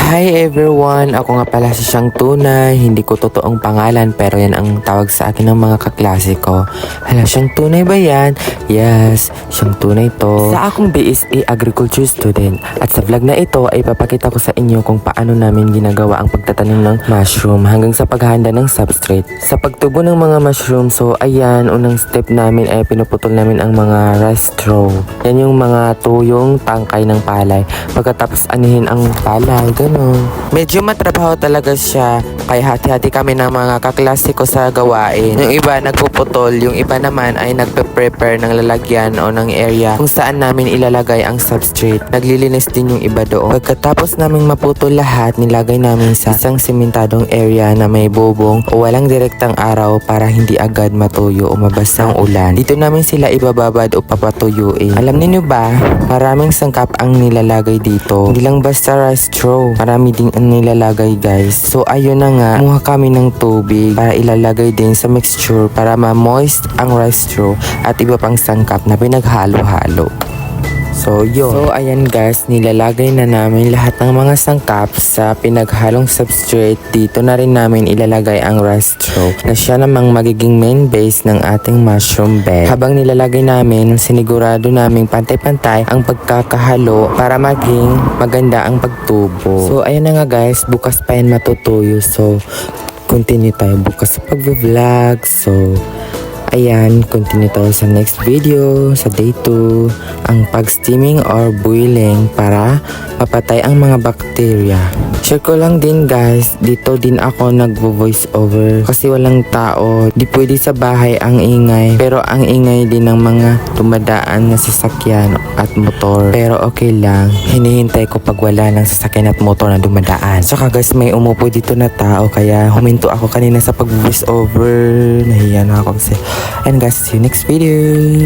Hi everyone! Ako nga pala si Siyang Tunay. Hindi ko totoong pangalan pero yan ang tawag sa akin ng mga kaklase ko. Hala, Siyang Tunay ba yan? Yes, Siyang Tunay to. Sa akong BSA Agriculture student. At sa vlog na ito ay papakita ko sa inyo kung paano namin ginagawa ang pagtatanim ng mushroom hanggang sa paghahanda ng substrate. Sa pagtubo ng mga mushroom, so ayan, unang step namin ay pinuputol namin ang mga restro. Yan yung mga tuyong tangkay ng palay. Pagkatapos anihin ang palay, ganun. Medyo matrabaho talaga siya, kaya hati-hati kami ng mga kaklase ko sa gawain. Yung iba nagpuputol, yung iba naman ay nagpe-prepare ng lalagyan o ng area kung saan namin ilalagay ang substrate. Naglilinis din yung iba doon. Pagkatapos naming maputol lahat, nilagay namin sa isang simentadong area na may bubong o walang direktang araw para hindi agad matuyo o mabasa ang ulan. Dito namin sila ibababad o papatuyuin. Alam niyo ba, maraming sangkap ang nilalagay dito. Hindi lang basta restro, marami ding ang nilalagay guys. So ayun na nga, kumuha kami ng tubig para ilalagay din sa mixture para ma-moist ang restro at iba pang sangkap na pinaghalo-halo. So yun. So ayan guys, nilalagay na namin lahat ng mga sangkap sa pinaghalong substrate. Dito na rin namin ilalagay ang restro na siya namang magiging main base ng ating mushroom bed. Habang nilalagay namin, sinigurado namin pantay-pantay ang pagkakahalo para maging maganda ang pagtubo. So ayan na nga guys, bukas pa yan matutuyo. So continue tayo bukas sa pag-vlog. So ayan, continue tayo sa next video, sa day 2, ang pag-steaming or boiling para mapatay ang mga bakterya. Share ko lang din guys, dito din ako nagvo-voice over kasi walang tao, di pwede sa bahay ang ingay, pero ang ingay din ng mga dumadaan na sasakyan at motor. Pero okay lang, hinihintay ko pag wala ng sasakyan at motor na dumadaan. Saka guys, may umupo dito na tao kaya huminto ako kanina sa pag-voice over. Nahiya na ako kasi. And guys, see you next video.